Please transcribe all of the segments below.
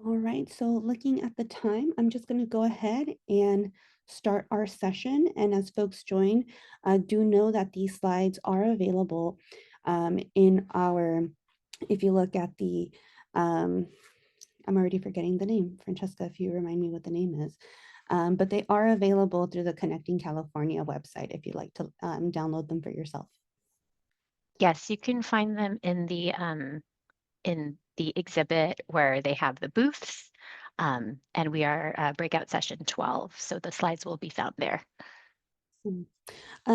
All right, so looking at the time, I'm just going to go ahead and start our session. And as folks join, do know that these slides are available in our, if you look at the, um, I'm already forgetting the name, Francesca, if you remind me what the name is. But they are available through the Connecting California website if you'd like to download them for yourself. Yes, you can find them in the exhibit where they have the booths. And we are breakout session 12, so the slides will be found there.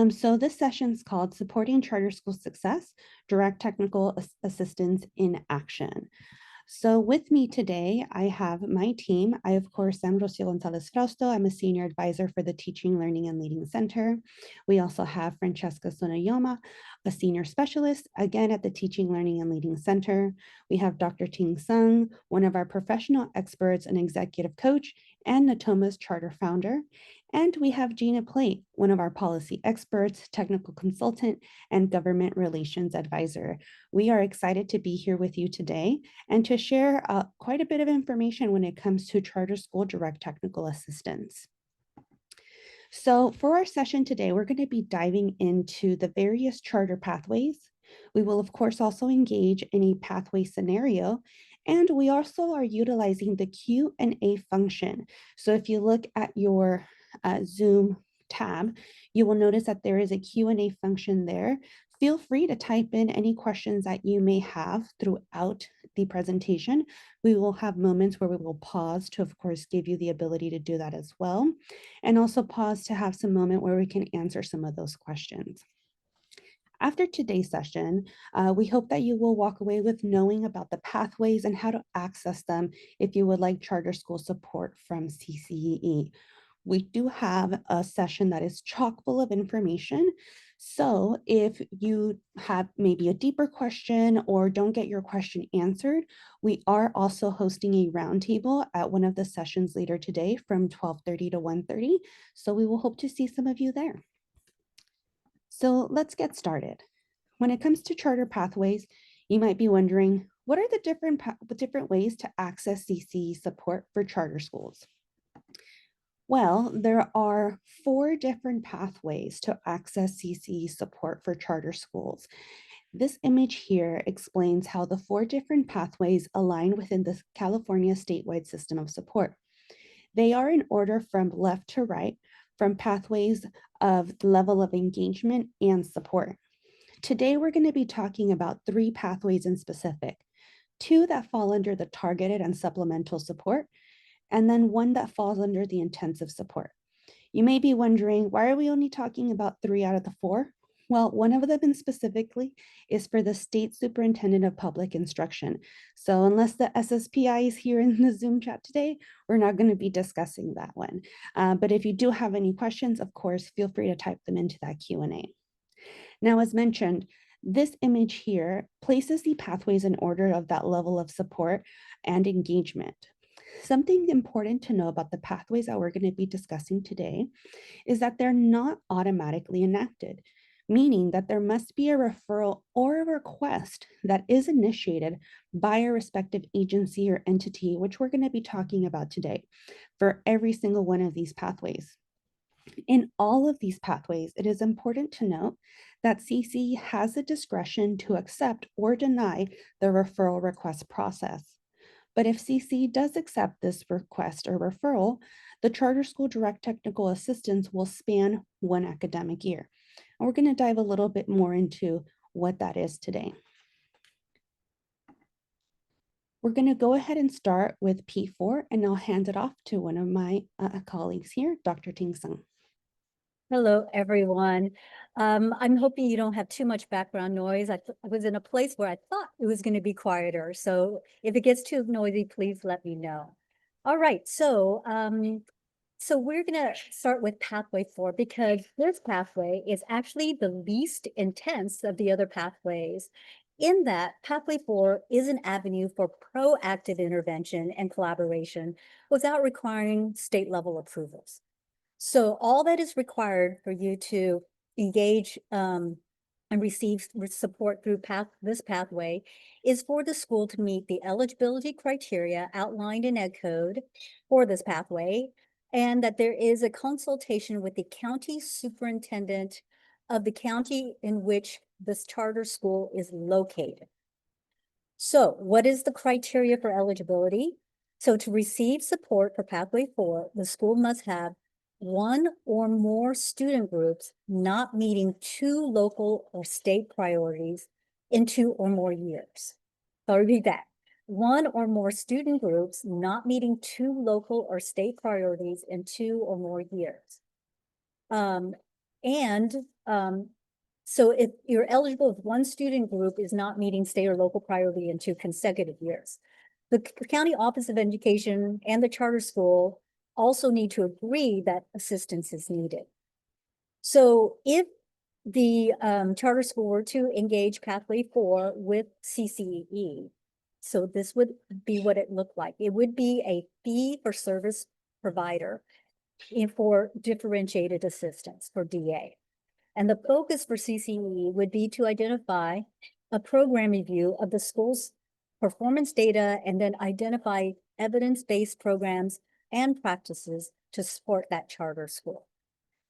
So this session is called Supporting Charter School Success, Direct Technical Assistance in Action. So with me today, I have my team. I, of course, am Rocio Gonzalez Frausto. I'm a senior advisor for the Teaching, Learning, and Leading Center. We also have Francesca Sonayoma, a senior specialist, again at the Teaching, Learning, and Leading Center. We have Dr. Ting Sung, one of our professional experts and executive coach, and Natoma's charter founder. And we have Gina Plate, one of our policy experts, technical consultant, and government relations advisor. We are excited to be here with you today and to share quite a bit of information when it comes to charter school direct technical assistance. So for our session today, we're going to be diving into the various charter pathways. We will, of course, also engage in a pathway scenario, and we also are utilizing the Q&A function. So if you look at your Zoom tab, you will notice that there is a Q&A function there. Feel free to type in any questions that you may have throughout the presentation. We will have moments where we will pause to, of course, give you the ability to do that as well, and also pause to have some moment where we can answer some of those questions. After today's session, we hope that you will walk away with knowing about the pathways and how to access them if you would like charter school support from CCEE. We do have a session that is chock full of information. So if you have maybe a deeper question or don't get your question answered, we are also hosting a roundtable at one of the sessions later today from 12:30 to 1:30. So we will hope to see some of you there. So let's get started. When it comes to charter pathways, you might be wondering, what are the different ways to access CCE support for charter schools? Well, there are 4 different pathways to access CCE support for charter schools. This image here explains how the 4 different pathways align within the California statewide system of support. They are in order from left to right, from pathways of level of engagement and support. Today, we're going to be talking about 3 pathways in specific, 2 that fall under the targeted and supplemental support, and then 1 that falls under the intensive support. You may be wondering, why are we only talking about 3 out of the 4? Well, one of them specifically is for the State Superintendent of Public Instruction. So unless the SSPI is here in the Zoom chat today, we're not going to be discussing that one. But if you do have any questions, of course, feel free to type them into that Q&A. Now, as mentioned, this image here places the pathways in order of that level of support and engagement. Something important to know about the pathways that we're going to be discussing today is that they're not automatically enacted, meaning that there must be a referral or a request that is initiated by a respective agency or entity, which we're going to be talking about today, for every single one of these pathways. In all of these pathways, it is important to note that CC has the discretion to accept or deny the referral request process. But if CC does accept this request or referral, the charter school direct technical assistance will span 1 academic year. And we're going to dive a little bit more into what that is today. We're going to go ahead and start with P4, and I'll hand it off to one of my colleagues here, Dr. Ting Sung. Hello, everyone. I'm hoping you don't have too much background noise. I was in a place where I thought it was going to be quieter. So if it gets too noisy, please let me know. All right, so we're going to start with pathway 4 because this pathway is actually the least intense of the other pathways. In that, pathway 4 is an avenue for proactive intervention and collaboration without requiring state level approvals. So all that is required for you to engage and receive support through this pathway is for the school to meet the eligibility criteria outlined in Ed Code for this pathway, and that there is a consultation with the county superintendent of the county in which this charter school is located. So what is the criteria for eligibility? So to receive support for Pathway 4, the school must have one or more student groups not meeting 2 local or state priorities in 2 or more years. I'll repeat that. One or more student groups not meeting 2 local or state priorities in 2 or more years. So if you're eligible if one student group is not meeting state or local priority in 2 consecutive years, the County Office of Education and the charter school also need to agree that assistance is needed. So if the charter school were to engage Pathway 4 with CCEE, so this would be what it looked like. It would be a fee for service provider for differentiated assistance for DA. And the focus for CCE would be to identify a program review of the school's performance data and then identify evidence-based programs and practices to support that charter school.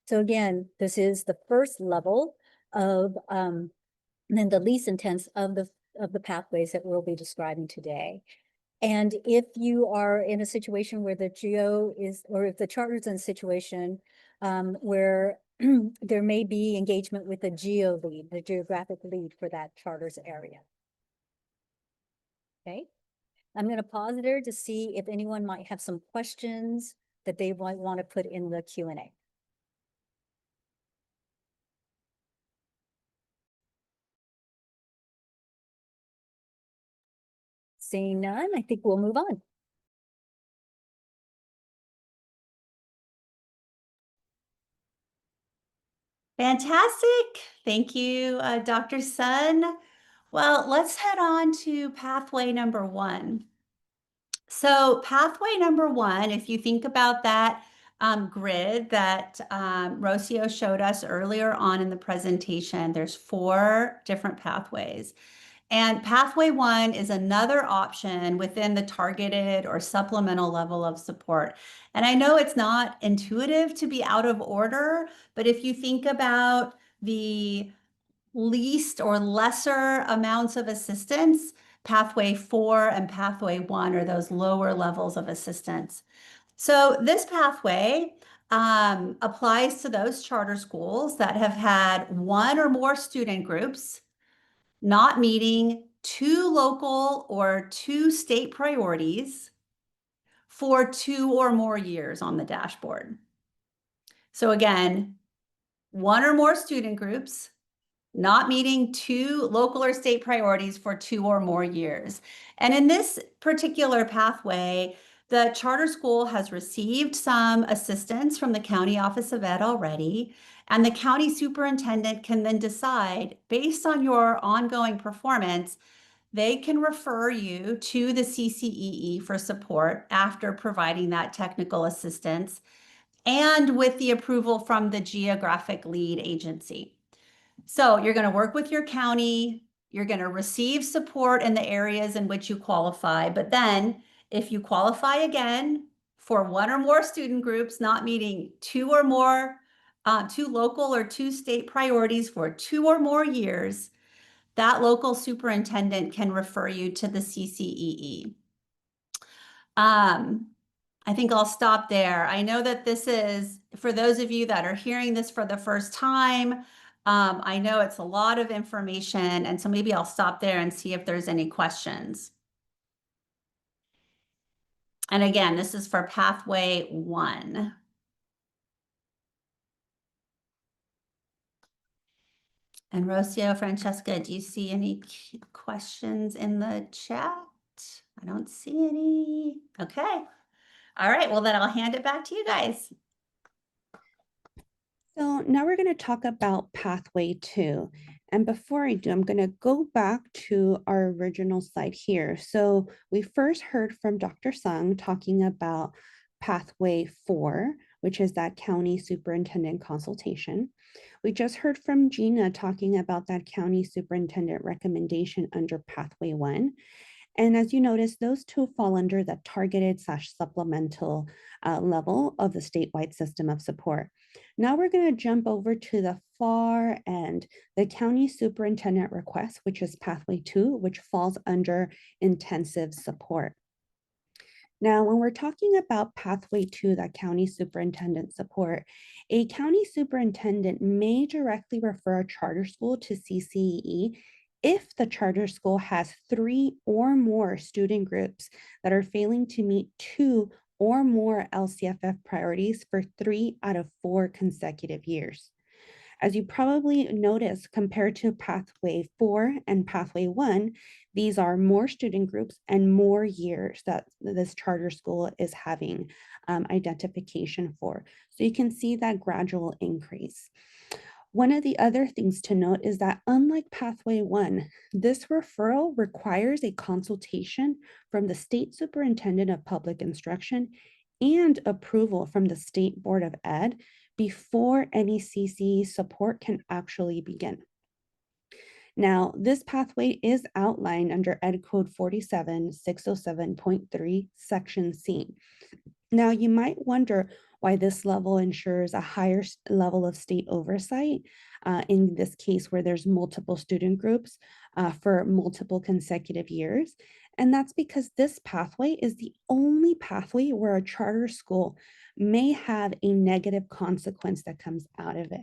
So again, this is the first level of then the least intense of the pathways that we'll be describing today. And if you are in a situation where the GEO is, or if the charter is in a situation where there may be engagement with the GEO lead, the geographic lead for that charter's area. Okay, I'm going to pause there to see if anyone might have some questions that they might want to put in the Q&A. Seeing none, I think we'll move on. Fantastic. Thank you, Dr. Sun. Well, let's head on to pathway number 1. So pathway number 1, if you think about that grid that Rocio showed us earlier on in the presentation, there's 4 different pathways. And pathway 1 is another option within the targeted or supplemental level of support. And I know it's not intuitive to be out of order, but if you think about the least or lesser amounts of assistance, pathway 4 and pathway 1 are those lower levels of assistance. So this pathway applies to those charter schools that have had 1 or more student groups not meeting 2 local or 2 state priorities for 2 or more years on the dashboard. So again, 1 or more student groups not meeting 2 local or state priorities for 2 or more years. And in this particular pathway, the charter school has received some assistance from the County Office of Ed already, and the county superintendent can then decide, based on your ongoing performance, they can refer you to the CCEE for support after providing that technical assistance and with the approval from the geographic lead agency. So you're going to work with your county, you're going to receive support in the areas in which you qualify, but then if you qualify again for 1 or more student groups not meeting 2 or more, 2 local or 2 state priorities for 2 or more years, that local superintendent can refer you to the CCEE. I think I'll stop there. I know that this is, for those of you that are hearing this for the first time, I know it's a lot of information, and so maybe I'll stop there and see if there's any questions. And again, this is for pathway 1. And Rocio, Francesca, do you see any questions in the chat? I don't see any. Okay. All right, well then I'll hand it back to you guys. So now we're going to talk about pathway 2. And before I do, I'm going to go back to our original slide here. So we first heard from Dr. Sung talking about pathway 4, which is that county superintendent consultation. We just heard from Gina talking about that county superintendent recommendation under Pathway 1. And as you notice, those two fall under the targeted / supplemental level of the statewide system of support. Now we're going to jump over to the far end, the county superintendent request, which is Pathway 2, which falls under intensive support. Now, when we're talking about Pathway 2, that county superintendent support, a county superintendent may directly refer a charter school to CCEE if the charter school has 3 or more student groups that are failing to meet 2 or more LCFF priorities for 3 out of 4 consecutive years. As you probably noticed, compared to Pathway 4 and Pathway 1, these are more student groups and more years that this charter school is having identification for. So you can see that gradual increase. One of the other things to note is that unlike Pathway 1, this referral requires a consultation from the State Superintendent of Public Instruction and approval from the State Board of Ed before any CCE support can actually begin. Now, this pathway is outlined under Ed Code 47607.3, Section C. Now, you might wonder why this level ensures a higher level of state oversight, in this case where there's multiple student groups for multiple consecutive years. And that's because this pathway is the only pathway where a charter school may have a negative consequence that comes out of it.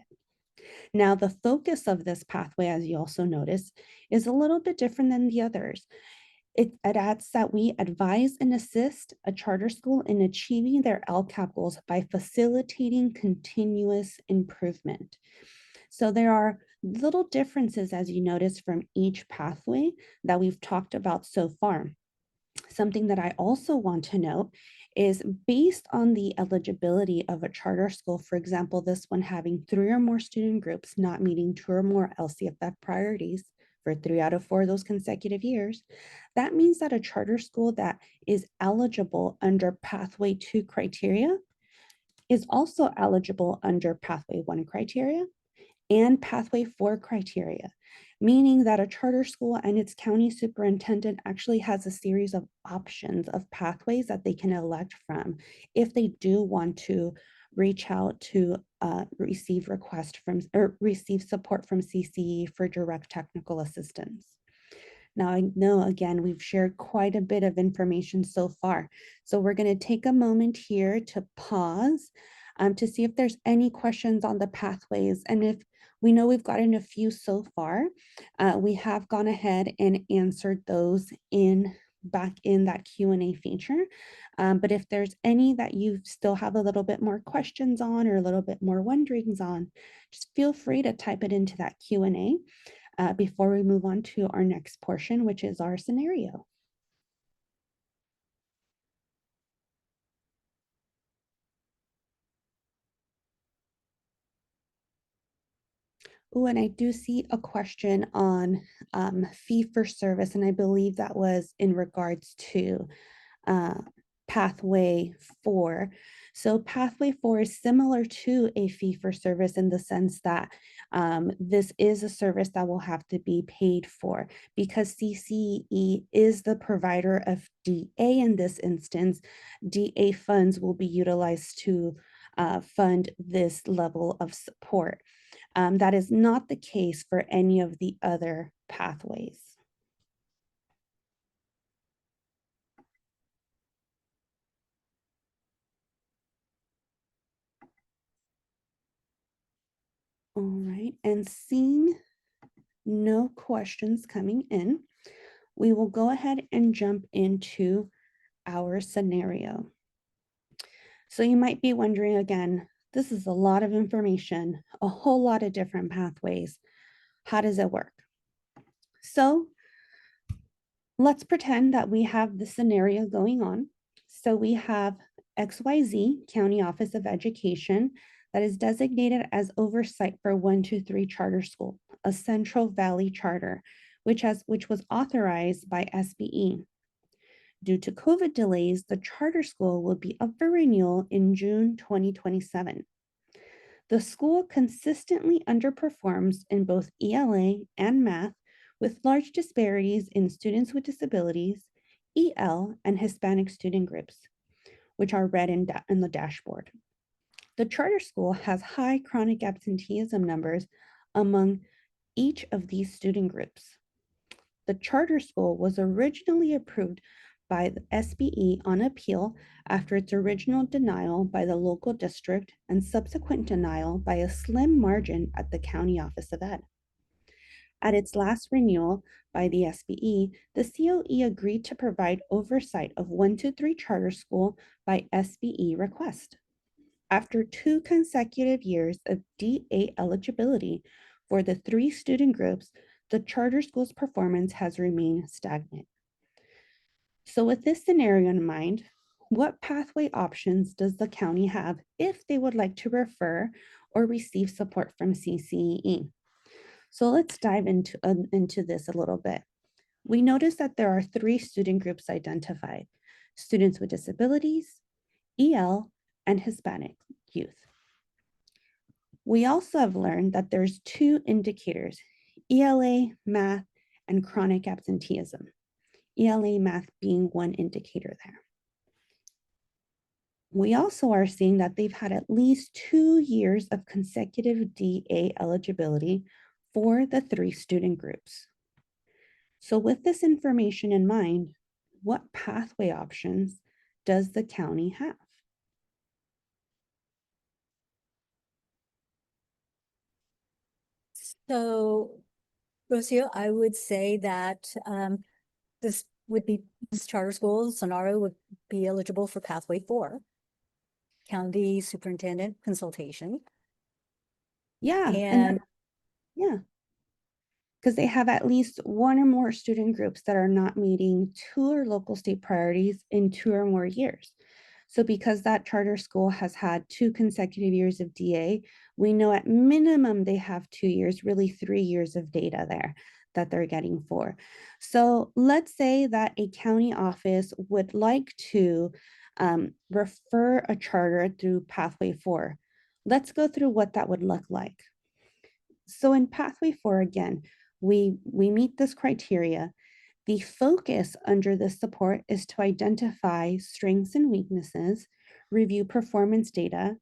Now, the focus of this pathway, as you also notice, is a little bit different than the others. It adds that we advise and assist a charter school in achieving their LCAP goals by facilitating continuous improvement. So there are little differences, as you notice, from each pathway that we've talked about so far. Something that I also want to note is based on the eligibility of a charter school, for example, this one having 3 or more student groups not meeting 2 or more LCFF priorities for 3 out of 4 of those consecutive years, that means that a charter school that is eligible under Pathway 2 criteria is also eligible under Pathway 1 criteria and Pathway 4 criteria, meaning that a charter school and its county superintendent actually has a series of options of pathways that they can elect from if they do want to reach out to receive request from or receive support from CCE for direct technical assistance. Now, I know, again, we've shared quite a bit of information so far. So we're going to take a moment here to pause to see if there's any questions on the pathways. And if we know we've gotten a few so far, we have gone ahead and answered those back in that Q&A feature. But if there's any that you still have a little bit more questions on or a little bit more wonderings on, just feel free to type it into that Q&A. Before we move on to our next portion, which is our scenario. Oh, and I do see a question on fee for service, and I believe that was in regards to Pathway 4. So Pathway 4 is similar to a fee for service in the sense that this is a service that will have to be paid for because CCE is the provider of DA in this instance. DA funds will be utilized to fund this level of support. That is not the case for any of the other pathways. All right, and seeing no questions coming in, we will go ahead and jump into our scenario. So you might be wondering again, this is a lot of information, a whole lot of different pathways. How does it work? So let's pretend that we have the scenario going on. So we have XYZ, County Office of Education, that is designated as oversight for 123 Charter School, a Central Valley charter, which was authorized by SBE. Due to COVID delays, the charter school will be up for renewal in June 2027. The school consistently underperforms in both ELA and math, with large disparities in students with disabilities, EL, and Hispanic student groups, which are read in the dashboard. The charter school has high chronic absenteeism numbers among each of these student groups. The charter school was originally approved by the SBE on appeal after its original denial by the local district and subsequent denial by a slim margin at the County Office of Ed. At its last renewal by the SBE, the COE agreed to provide oversight of 1-3 charter school by SBE request. After 2 consecutive years of DTA eligibility for the 3 student groups, the charter school's performance has remained stagnant. So with this scenario in mind, what pathway options does the county have if they would like to refer or receive support from CCEE? So let's dive into this a little bit. We notice that there are 3 student groups identified: students with disabilities, EL, and Hispanic youth. We also have learned that there's 2 indicators: ELA, math, and chronic absenteeism. ELA math being one indicator there. We also are seeing that they've had at least 2 years of consecutive DA eligibility for the 3 student groups. So with this information in mind, what pathway options does the county have? So, Rocio, I would say that this charter school scenario would be eligible for pathway 4, county superintendent consultation. Yeah, And yeah, because they have at least 1 or more student groups that are not meeting 2 or local state priorities in 2 or more years. So because that charter school has had 2 consecutive years of DA, we know at minimum they have 2 years, really 3 years of data there that they're getting for. So let's say that a county office would like to refer a charter through Pathway 4. Let's go through what that would look like. So in Pathway 4, again, we meet this criteria. The focus under this support is to identify strengths and weaknesses, review performance data,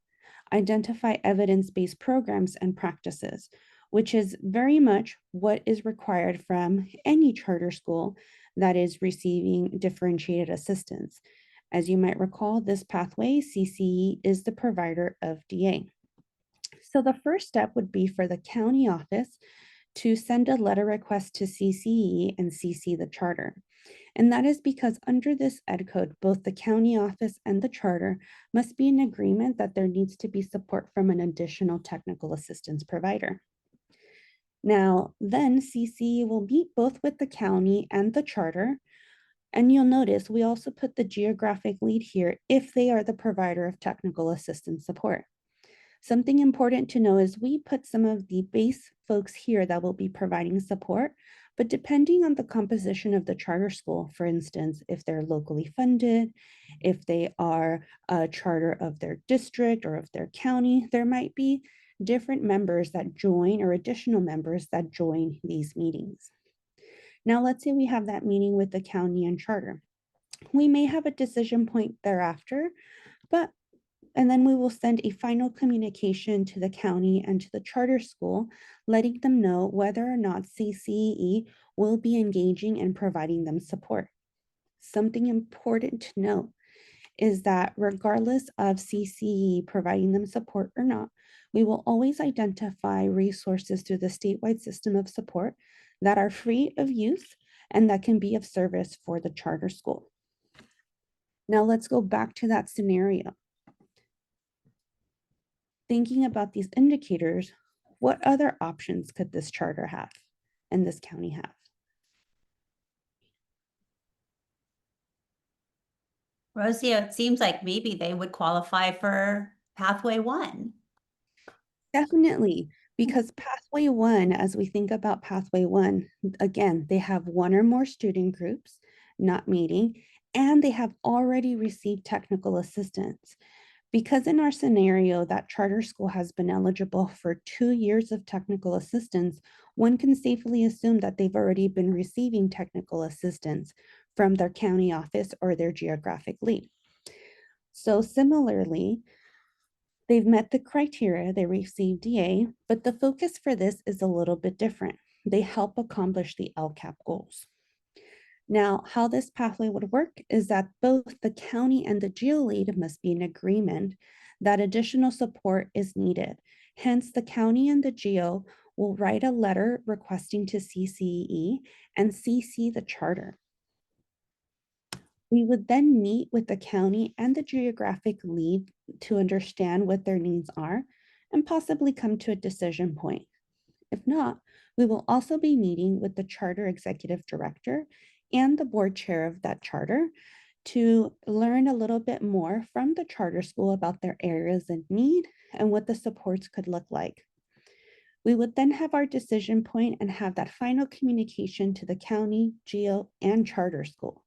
identify evidence-based programs and practices, which is very much what is required from any charter school that is receiving differentiated assistance. As you might recall, this pathway, CCE, is the provider of DA. So the first step would be for the county office to send a letter request to CCE and CC the charter. And that is because under this ed code, both the county office and the charter must be in agreement that there needs to be support from an additional technical assistance provider. Now, then CCE will meet both with the county and the charter. And you'll notice we also put the geographic lead here if they are the provider of technical assistance support. Something important to know is we put some of the base folks here that will be providing support, but depending on the composition of the charter school, for instance, if they're locally funded, if they are a charter of their district or of their county, there might be different members that join or additional members that join these meetings. Now, let's say we have that meeting with the county and charter. We may have a decision point thereafter, and then we will send a final communication to the county and to the charter school, letting them know whether or not CCE will be engaging and providing them support. Something important to note is that regardless of CCE providing them support or not, we will always identify resources through the statewide system of support that are free of use and that can be of service for the charter school. Now let's go back to that scenario. Thinking about these indicators, what other options could this charter have and this county have? Rocio, it seems like maybe they would qualify for Pathway 1. Definitely, because Pathway 1, as we think about Pathway 1, again, they have 1 or more student groups not meeting, and they have already received technical assistance. Because in our scenario, that charter school has been eligible for 2 years of technical assistance, one can safely assume that they've already been receiving technical assistance from their county office or their geographic lead. So similarly, they've met the criteria, they received DA, but the focus for this is a little bit different. They help accomplish the LCAP goals. Now, how this pathway would work is that both the county and the geo lead must be in agreement that additional support is needed. Hence, the county and the geo will write a letter requesting to CCE and CC the charter. We would then meet with the county and the geographic lead to understand what their needs are and possibly come to a decision point. If not, we will also be meeting with the charter executive director and the board chair of that charter to learn a little bit more from the charter school about their areas of need and what the supports could look like. We would then have our decision point and have that final communication to the county, geo, and charter school.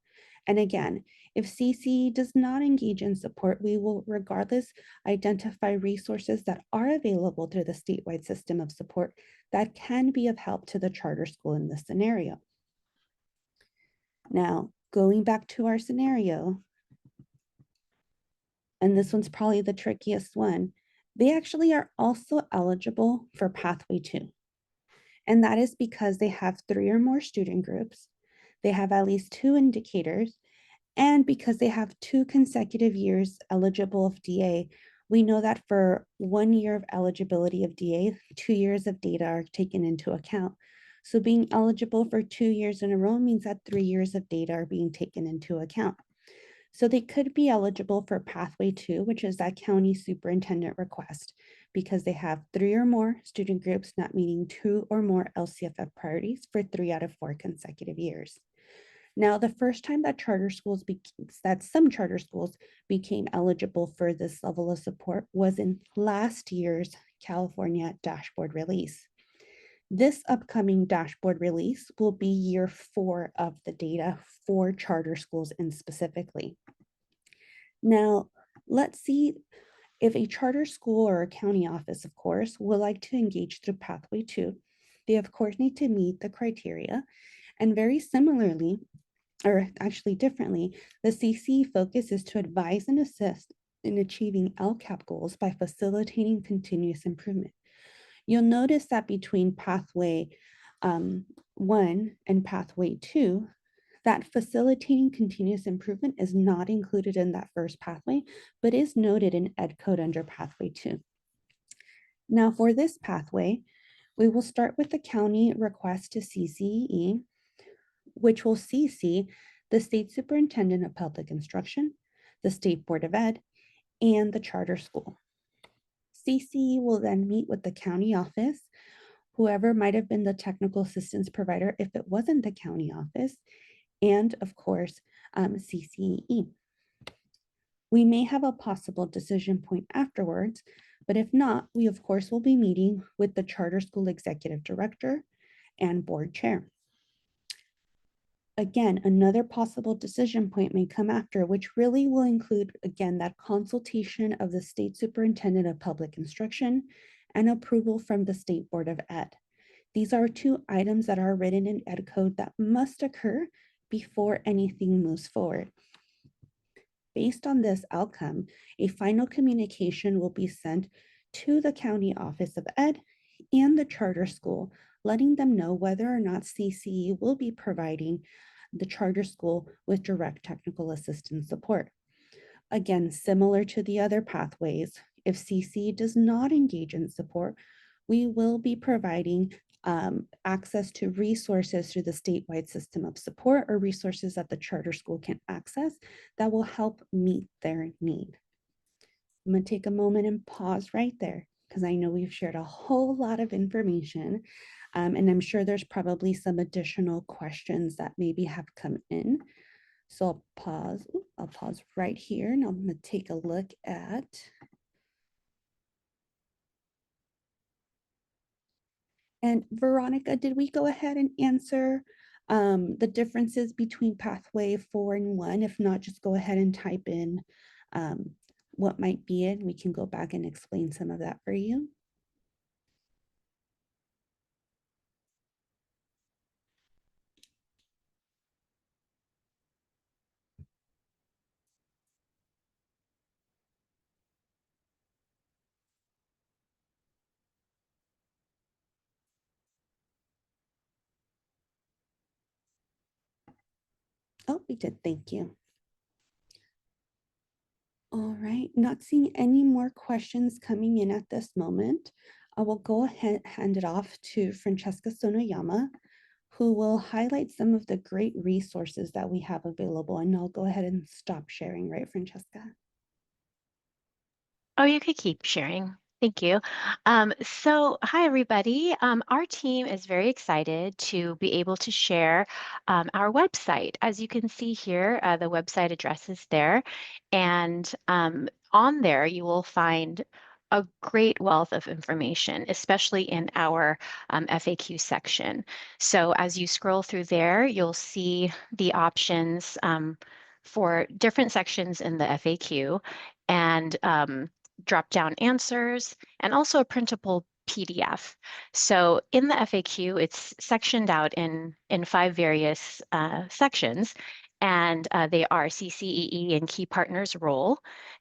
And again, if CCE does not engage in support, we will regardless identify resources that are available through the statewide system of support that can be of help to the charter school in this scenario. Now, going back to our scenario, and this one's probably the trickiest one, they actually are also eligible for Pathway 2. And that is because they have 3 or more student groups, they have at least 2 indicators, and because they have 2 consecutive years eligible of DA. We know that for 1 year of eligibility of DA, 2 years of data are taken into account. So being eligible for 2 years in a row means that 3 years of data are being taken into account. So they could be eligible for Pathway 2, which is that county superintendent request, because they have 3 or more student groups not meeting 2 or more LCFF priorities for 3 out of 4 consecutive years. Now, the first time that some charter schools became eligible for this level of support was in last year's California dashboard release. This upcoming dashboard release will be year 4 of the data for charter schools and specifically. Now, let's see if a charter school or a county office, of course, would like to engage through Pathway 2. They, of course, need to meet the criteria. And very similarly, or actually differently, the CC focus is to advise and assist in achieving LCAP goals by facilitating continuous improvement. You'll notice that between Pathway 1 and Pathway 2, that facilitating continuous improvement is not included in that first pathway, but is noted in Ed Code under Pathway 2. Now for this pathway, we will start with the county request to CCE, which will CC the State Superintendent of Public Instruction, the State Board of Ed, and the charter school. CCE will then meet with the county office, whoever might have been the technical assistance provider if it wasn't the county office, and of course, CCE. We may have a possible decision point afterwards, but if not, we of course will be meeting with the charter school executive director and board chair. Again, another possible decision point may come after, which really will include, again, that consultation of the State Superintendent of Public Instruction and approval from the State Board of Ed. These are 2 items that are written in Ed Code that must occur before anything moves forward. Based on this outcome, a final communication will be sent to the County Office of Ed and the charter school, letting them know whether or not CCE will be providing the charter school with direct technical assistance support. Again, similar to the other pathways, if CCE does not engage in support, we will be providing access to resources through the statewide system of support or resources that the charter school can access that will help meet their need. I'm going to take a moment and pause right there because I know we've shared a whole lot of information and I'm sure there's probably some additional questions that maybe have come in. So I'll pause right here and I'm going to take a look at and Veronica, did we go ahead and answer the differences between pathway 4 and 1. If not, just go ahead and type in what might be it. We can go back and explain some of that for you. Oh, we did. Thank you. All right, not seeing any more questions coming in at this moment. I will go ahead, hand it off to Francesca Sonoyama, who will highlight some of the great resources that we have available. And I'll go ahead and stop sharing, right, Francesca? Oh, you could keep sharing. Thank you. Hi, everybody. Our team is very excited to be able to share our website. As you can see here, the website address is there. And on there, you will find a great wealth of information, especially in our FAQ section. So as you scroll through there, you'll see the options for different sections in the FAQ. And drop down answers, and also a printable PDF. So in the FAQ, it's sectioned out in 5 various sections, and they are CCEE and key partners role,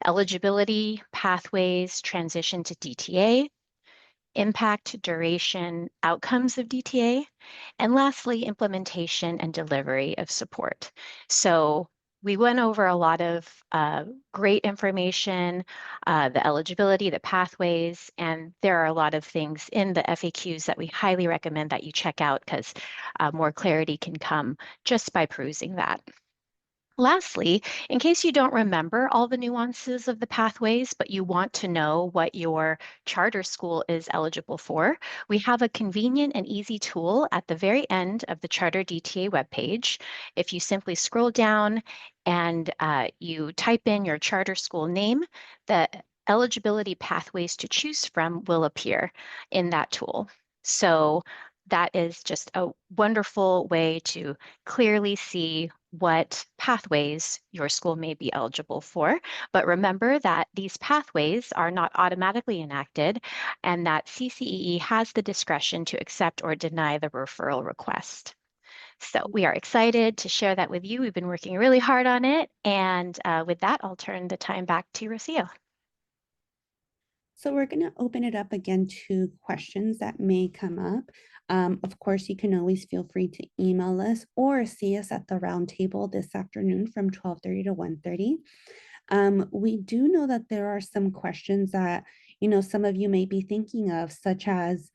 eligibility, pathways, transition to DTA, impact, duration, outcomes of DTA, and lastly, implementation and delivery of support. So we went over a lot of great information, the eligibility, the pathways, and there are a lot of things in the FAQs that we highly recommend that you check out because more clarity can come just by perusing that. Lastly, in case you don't remember all the nuances of the pathways, but you want to know what your charter school is eligible for, we have a convenient and easy tool at the very end of the Charter DTA webpage. If you simply scroll down and you type in your charter school name, the eligibility pathways to choose from will appear in that tool. So that is just a wonderful way to clearly see what pathways your school may be eligible for. But remember that these pathways are not automatically enacted and that CCEE has the discretion to accept or deny the referral request. So we are excited to share that with you. We've been working really hard on it. And with that, I'll turn the time back to Rocio. So we're going to open it up again to questions that may come up. Of course, you can always feel free to email us or see us at the roundtable this afternoon from 12:30 to 1:30. We do know that there are some questions that, some of you may be thinking of, such as,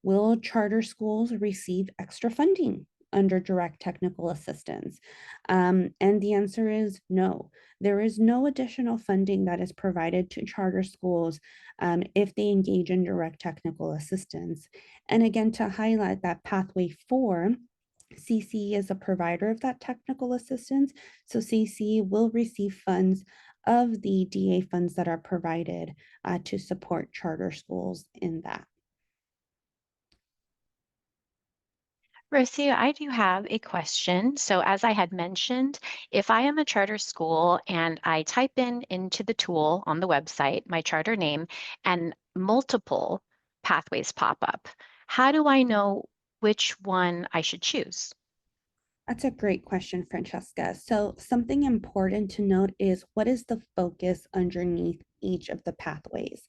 will charter schools receive extra funding under direct technical assistance? And the answer is no. There is no additional funding that is provided to charter schools if they engage in direct technical assistance. And again, to highlight that pathway 4, CCE is a provider of that technical assistance. So CCE will receive funds of the DA funds that are provided to support charter schools in that. Rocio, I do have a question. So as I had mentioned, if I am a charter school and I type into the tool on the website, my charter name, and multiple pathways pop up, how do I know which one I should choose? That's a great question, Francesca. So something important to note is, what is the focus underneath each of the pathways?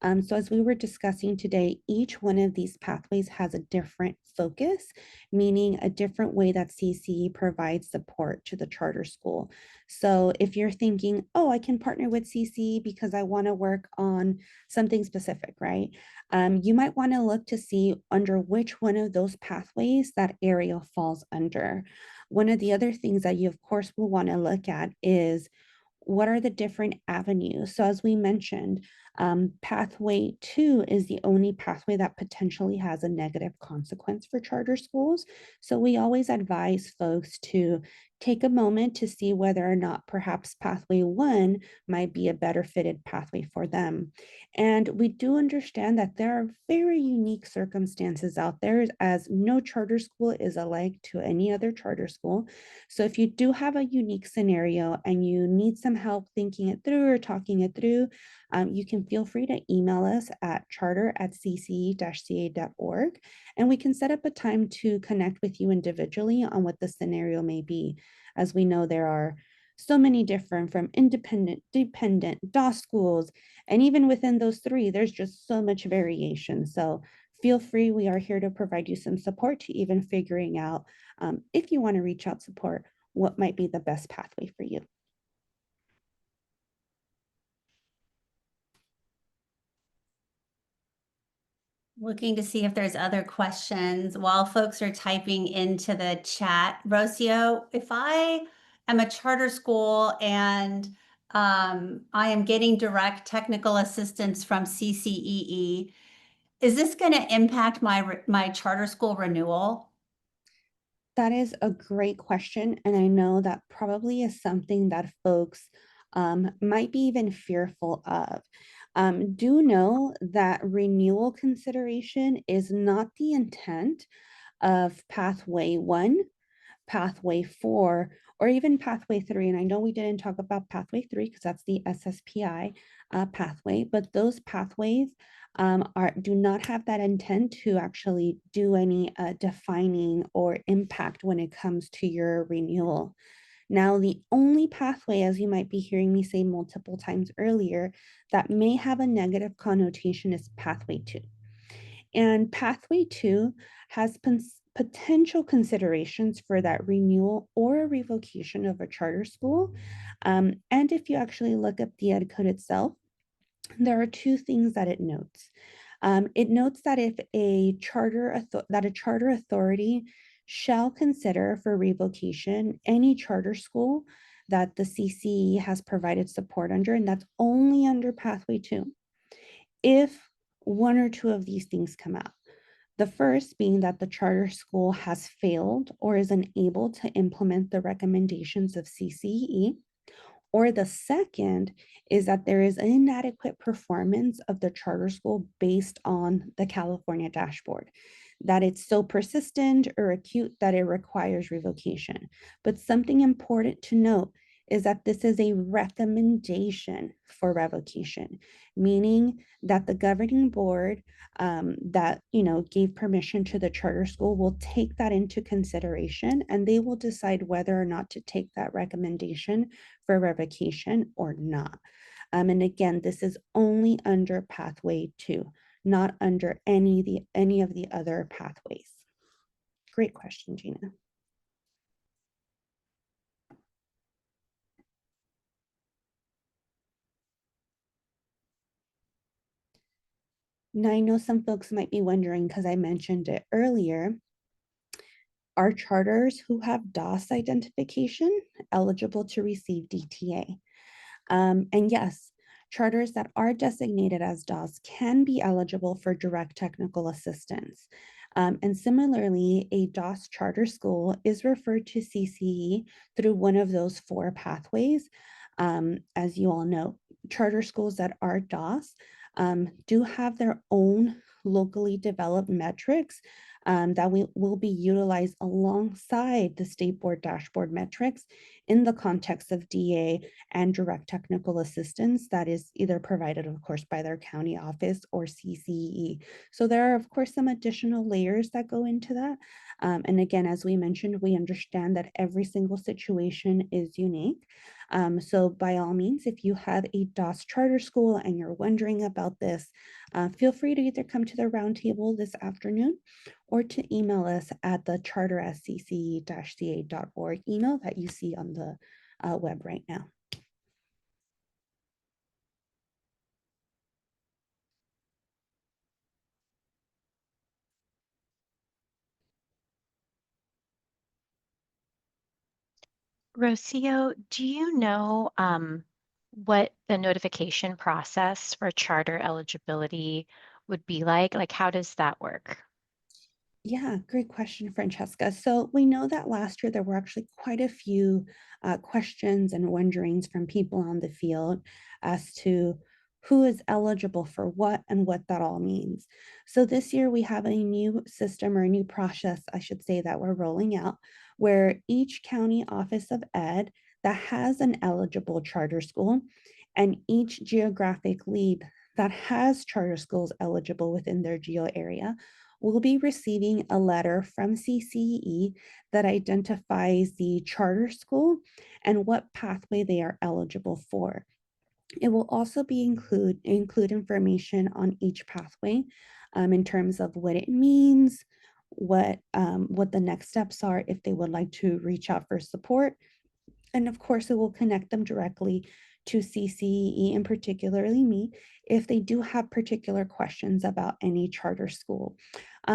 So as we were discussing today, each one of these pathways has a different focus, meaning a different way that CCE provides support to the charter school. So if you're thinking, oh, I can partner with CCE because I want to work on something specific, right? You might want to look to see under which one of those pathways that area falls under. One of the other things that you, of course, will want to look at is, what are the different avenues? So as we mentioned, pathway 2 is the only pathway that potentially has a negative consequence for charter schools. So we always advise folks to take a moment to see whether or not perhaps pathway 1 might be a better fitted pathway for them. And we do understand that there are very unique circumstances out there, as no charter school is alike to any other charter school. So if you do have a unique scenario and you need some help thinking it through or talking it through, you can feel free to email us at charter@cce-ca.org, and we can set up a time to connect with you individually on what the scenario may be. As we know, there are so many different, from independent, dependent, DOS schools, and even within those three, there's just so much variation. So feel free, we are here to provide you some support to even figuring out, if you want to reach out support, what might be the best pathway for you. Looking to see if there's other questions while folks are typing into the chat. Rocio, if I am a charter school and I am getting direct technical assistance from CCEE, is this going to impact my charter school renewal? That is a great question. And I know that probably is something that folks might be even fearful of. Do know that renewal consideration is not the intent of pathway 1, pathway 4, or even pathway 3. And I know we didn't talk about pathway 3 because that's the SSPI pathway, but those pathways do not have that intent to actually do any defining or impact when it comes to your renewal. Now, the only pathway, as you might be hearing me say multiple times earlier, that may have a negative connotation is pathway 2. And pathway 2 has potential considerations for that renewal or revocation of a charter school. And if you actually look up the ed code itself, there are two things that it notes. It notes that if a charter authority shall consider for revocation any charter school that the CCE has provided support under, and that's only under pathway 2, if one or two of these things come out. The first being that the charter school has failed or is unable to implement the recommendations of CCE, or the second is that there is inadequate performance of the charter school based on the California dashboard, that it's so persistent or acute that it requires revocation. But something important to note is that this is a recommendation for revocation, meaning that the governing board that gave permission to the charter school will take that into consideration, and they will decide whether or not to take that recommendation for revocation or not. And again, this is only under pathway 2, not under any of the other pathways. Great question, Gina. Now, I know some folks might be wondering, because I mentioned it earlier, are charters who have DOS identification eligible to receive DTA? And yes, charters that are designated as DOS can be eligible for direct technical assistance. And similarly, a DOS charter school is referred to CCE through one of those 4 pathways. As you all know, charter schools that are DOS do have their own locally developed metrics that will be utilized alongside the state board dashboard metrics in the context of DA and direct technical assistance that is either provided, of course, by their county office or CCE. So there are, of course, some additional layers that go into that. And again, as we mentioned, we understand that every single situation is unique. So by all means, if you have a DOS charter school and you're wondering about this, feel free to either come to the roundtable this afternoon or to email us at the charter@cce-ca.org email that you see on the web right now. Rocio, do you know what the notification process for charter eligibility would be like? Like, how does that work? Yeah, great question, Francesca. So we know that last year there were actually quite a few questions and wonderings from people on the field as to who is eligible for what and what that all means. So this year we have a new system, or a new process, I should say, that we're rolling out, where each county office of ed that has an eligible charter school, and each geographic lead that has charter schools eligible within their geo area will be receiving a letter from CCE that identifies the charter school and what pathway they are eligible for. It will also be include information on each pathway, in terms of what it means, what the next steps are if they would like to reach out for support, and of course, it will connect them directly to CCE, and particularly me, if they do have particular questions about any charter school.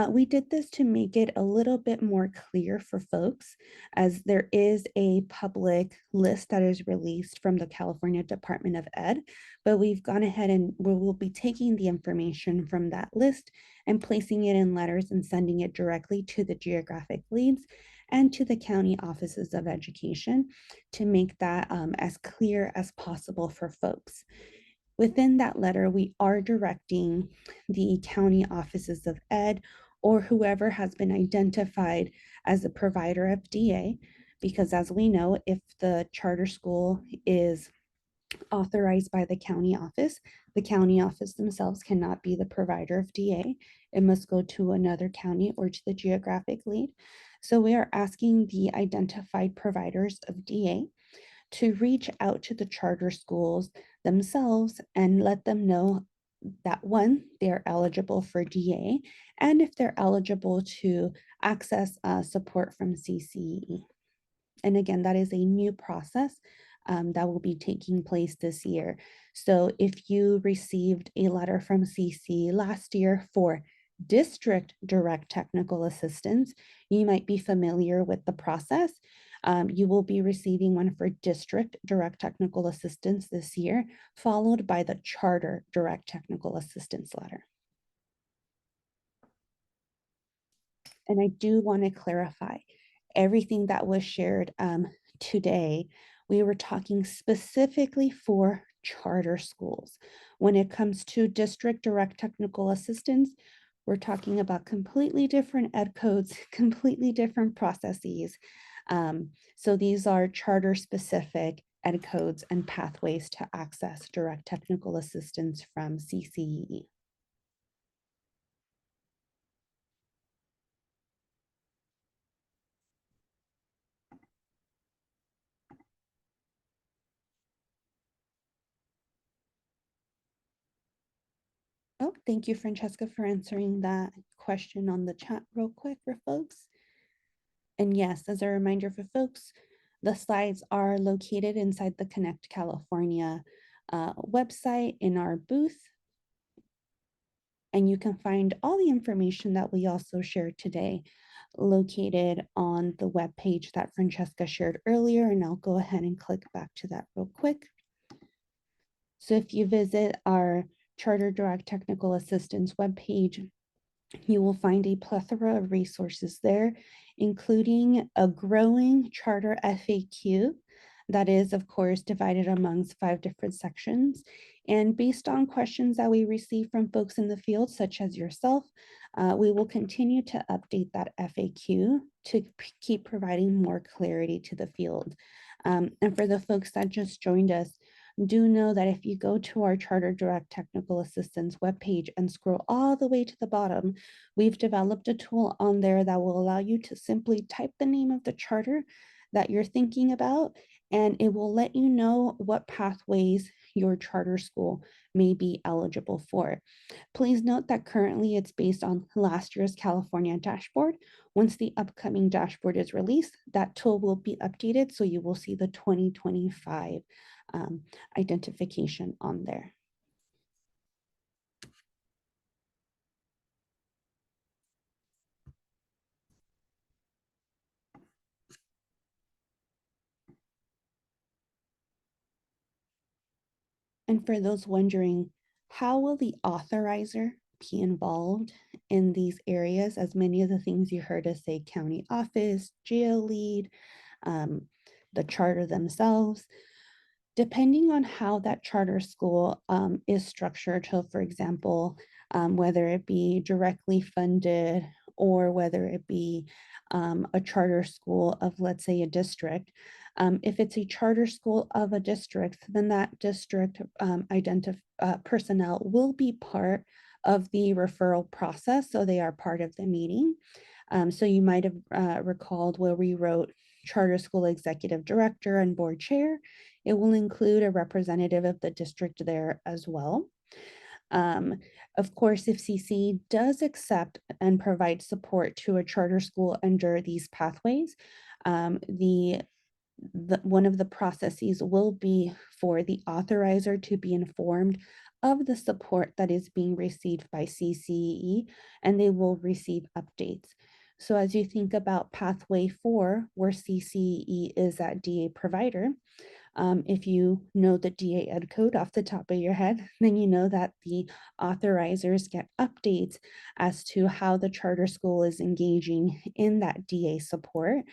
We did this to make it a little bit more clear for folks, as there is a public list that is released from the California Department of Ed, but we've gone ahead and we will be taking the information from that list and placing it in letters and sending it directly to the geographic leads and to the county offices of education to make that as clear as possible for folks. Within that letter, we are directing the county offices of ed, or whoever has been identified as a provider of DA, because as we know, if the charter school is authorized by the county office themselves cannot be the provider of DA. It must go to another county or to the geographic lead. So we are asking the identified providers of DA to reach out to the charter schools themselves and let them know that, one, they're eligible for DA, and if they're eligible to access support from CCE. And again, that is a new process that will be taking place this year. So if you received a letter from CC last year for district direct technical assistance, you might be familiar with the process. You will be receiving one for district direct technical assistance this year, followed by the charter direct technical assistance letter. And I do want to clarify everything that was shared today. We were talking specifically for charter schools. When it comes to district direct technical assistance, we're talking about completely different ed codes, completely different processes. So these are charter specific ed codes and pathways to access direct technical assistance from CCE. Oh, thank you, Francesca, for answering that question on the chat real quick for folks. And yes, as a reminder for folks, the slides are located inside the Connect California website in our booth. And you can find all the information that we also shared today located on the web page that Francesca shared earlier. And I'll go ahead and click back to that real quick. So if you visit our Charter Direct Technical Assistance webpage, you will find a plethora of resources there, including a growing charter FAQ that is, of course, divided amongst 5 different sections. And based on questions that we receive from folks in the field, such as yourself, we will continue to update that FAQ to keep providing more clarity to the field. And for the folks that just joined us, do know that if you go to our Charter Direct Technical Assistance webpage and scroll all the way to the bottom, we've developed a tool on there that will allow you to simply type the name of the charter that you're thinking about, and it will let you know what pathways your charter school may be eligible for. Please note that currently it's based on last year's California dashboard. Once the upcoming dashboard is released, that tool will be updated, so you will see the 2025 identification on there. And for those wondering, how will the authorizer be involved in these areas as many of the things you heard us say: county office, geo lead, the charter themselves. Depending on how that charter school is structured, so for example, whether it be directly funded or whether it be a charter school of, let's say, a district. If it's a charter school of a district, then that district personnel will be part of the referral process, so they are part of the meeting. So you might have recalled where we wrote charter school executive director and board chair. It will include a representative of the district there as well. Of course, if CC does accept and provide support to a charter school under these pathways, one of the processes will be for the authorizer to be informed of the support that is being received by CCE, and they will receive updates. So as you think about pathway 4, where CCE is that DA provider, if you know the DA ed code off the top of your head, then you know that the authorizers get updates as to how the charter school is engaging in that DA support.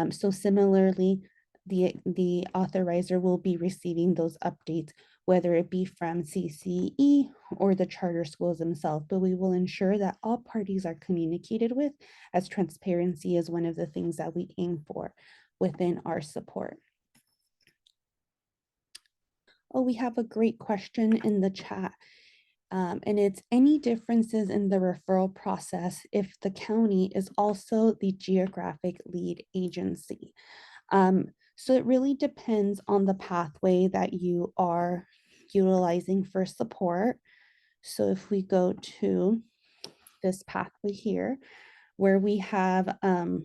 So similarly, the authorizer will be receiving those updates, whether it be from CCE or the charter schools themselves, but we will ensure that all parties are communicated with, as transparency is one of the things that we aim for within our support. Oh, we have a great question in the chat. And it's any differences in the referral process if the county is also the geographic lead agency. So it really depends on the pathway that you are utilizing for support. So if we go to this pathway here, where we have, the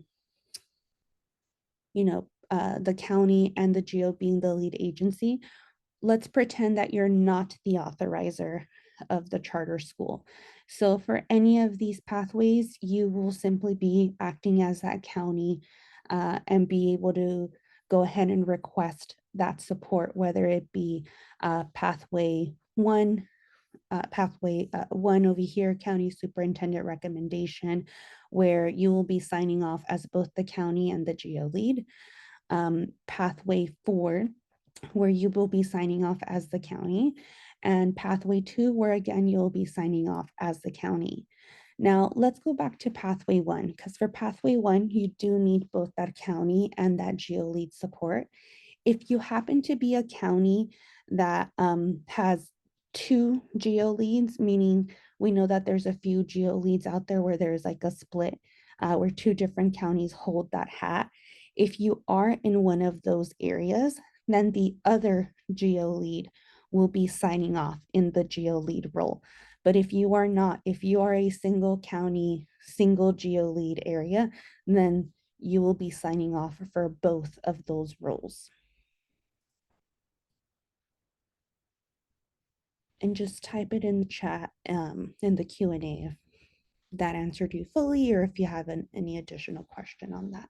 county and the GEO being the lead agency, let's pretend that you're not the authorizer of the charter school. So for any of these pathways, you will simply be acting as that county and be able to go ahead and request that support, whether it be pathway 1 over here, county superintendent recommendation, where you will be signing off as both the county and the GEO lead. Pathway 4, where you will be signing off as the county, and pathway 2, where again, you'll be signing off as the county. Now, let's go back to pathway 1, because for pathway 1, you do need both that county and that GEO lead support. If you happen to be a county that has 2 GEO leads, meaning we know that there's a few GEO leads out there where there's like a split where 2 different counties hold that hat. If you are in one of those areas, then the other GEO lead will be signing off in the GEO lead role. But if you are not, if you are a single county, single GEO lead area, then you will be signing off for both of those roles. And just type it in the chat, in the Q&A if that answered you fully, or if you have any additional question on that.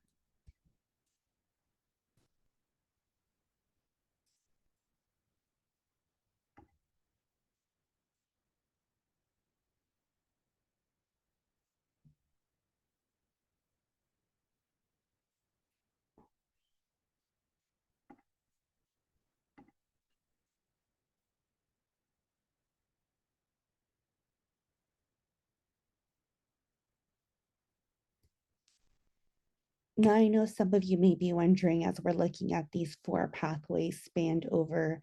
Now, I know some of you may be wondering, as we're looking at these 4 pathways spanned over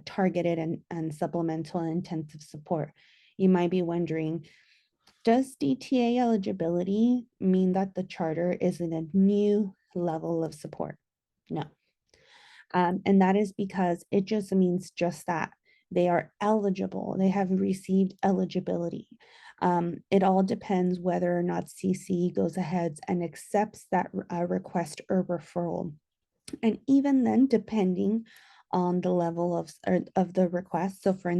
targeted and supplemental and intensive support, you might be wondering, does DTA eligibility mean that the charter is in a new level of support? No. And that is because it just means just that. They are eligible. They have received eligibility. It all depends whether or not CC goes ahead and accepts that request or referral. And even then, depending on the level of the request, so for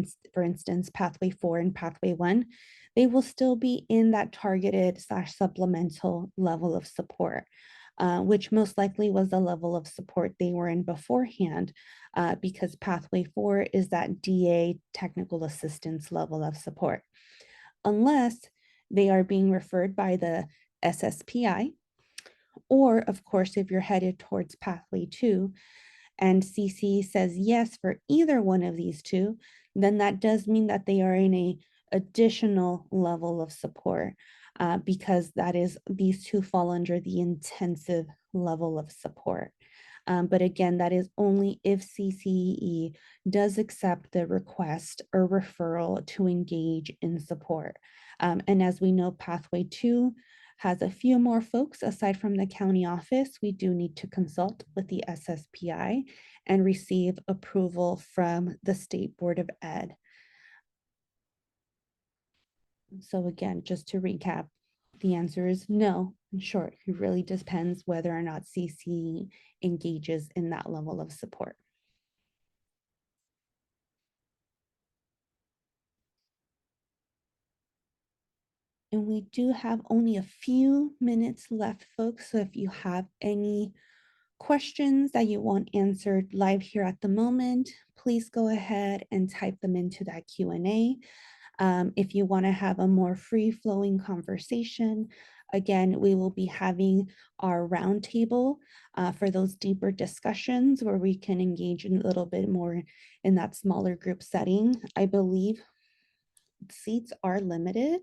instance, pathway 4 and pathway 1, they will still be in that targeted / supplemental level of support, which most likely was the level of support they were in beforehand, because pathway 4 is that DA technical assistance level of support. Unless they are being referred by the SSPI. Or, of course, if you're headed towards pathway 2 and CC says yes for either one of these two, then that does mean that they are in a additional level of support, because these two fall under the intensive level of support. But again, that is only if CCE does accept the request or referral to engage in support. And as we know, pathway 2 has a few more folks aside from the county office. We do need to consult with the SSPI and receive approval from the State Board of Ed. So again, just to recap, the answer is no. In short, it really depends whether or not CC engages in that level of support. And we do have only a few minutes left, folks. So if you have any questions that you want answered live here at the moment, please go ahead and type them into that Q&A. If you want to have a more free-flowing conversation, again, we will be having our roundtable for those deeper discussions where we can engage in a little bit more in that smaller group setting. I believe seats are limited.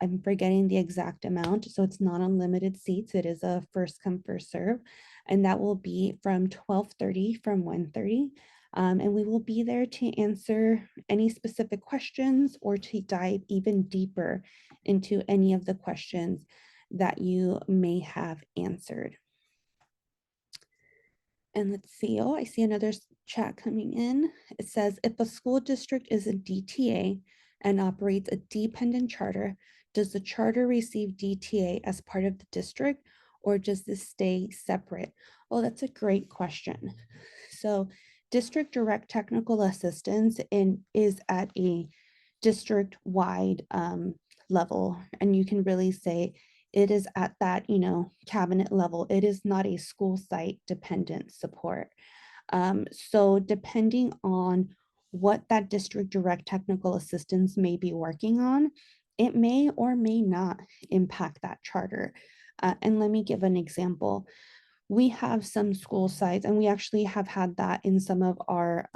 I'm forgetting the exact amount, so it's not unlimited seats. It is a first come, first serve, and that will be from 12:30 from 1:30. And we will be there to answer any specific questions or to dive even deeper into any of the questions that you may have answered. And let's see, oh, I see another chat coming in. It says, if a school district is a DTA and operates a dependent charter, does the charter receive DTA as part of the district, or does this stay separate? Oh, that's a great question. So district direct technical assistance is at a district-wide level, and you can really say it is at that, cabinet level. It is not a school site dependent support. So depending on what that district direct technical assistance may be working on, it may or may not impact that charter. And let me give an example. We have some school sites, and we actually have had that in some of our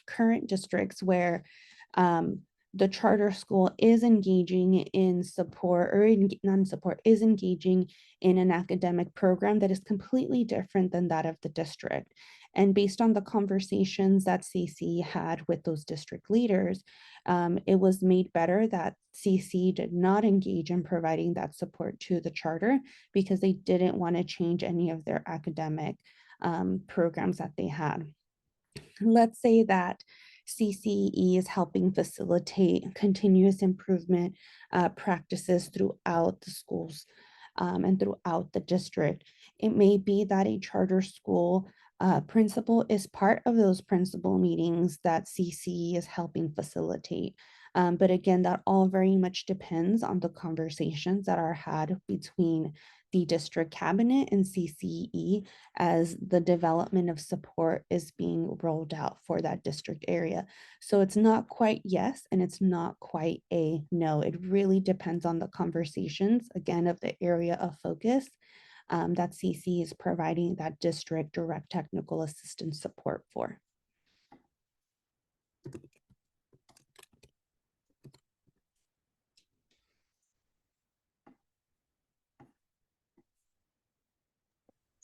current districts where the charter school is engaging in support or non-support is engaging in an academic program that is completely different than that of the district. And based on the conversations that CC had with those district leaders, it was made better that CC did not engage in providing that support to the charter because they didn't want to change any of their academic programs that they had. Let's say that CCE is helping facilitate continuous improvement practices throughout the schools and throughout the district. It may be that a charter school principal is part of those principal meetings that CCE is helping facilitate. But again, that all very much depends on the conversations that are had between the district cabinet and CCE as the development of support is being rolled out for that district area. So it's not quite yes, and it's not quite a no. It really depends on the conversations, again, of the area of focus that CC is providing that district direct technical assistance support for.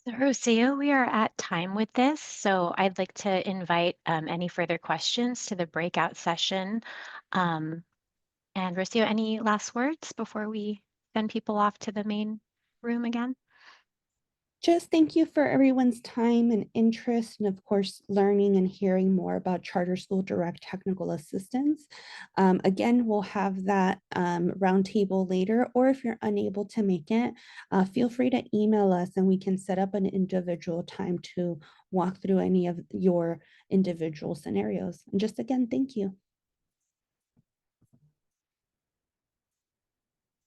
So Rocio, we are at time with this, so I'd like to invite any further questions to the breakout session. And Rocio, any last words before we send people off to the main room again? Just thank you for everyone's time and interest, and of course, learning and hearing more about charter school direct technical assistance. Again, we'll have that roundtable later, or if you're unable to make it, feel free to email us and we can set up an individual time to walk through any of your individual scenarios. And just again, thank you.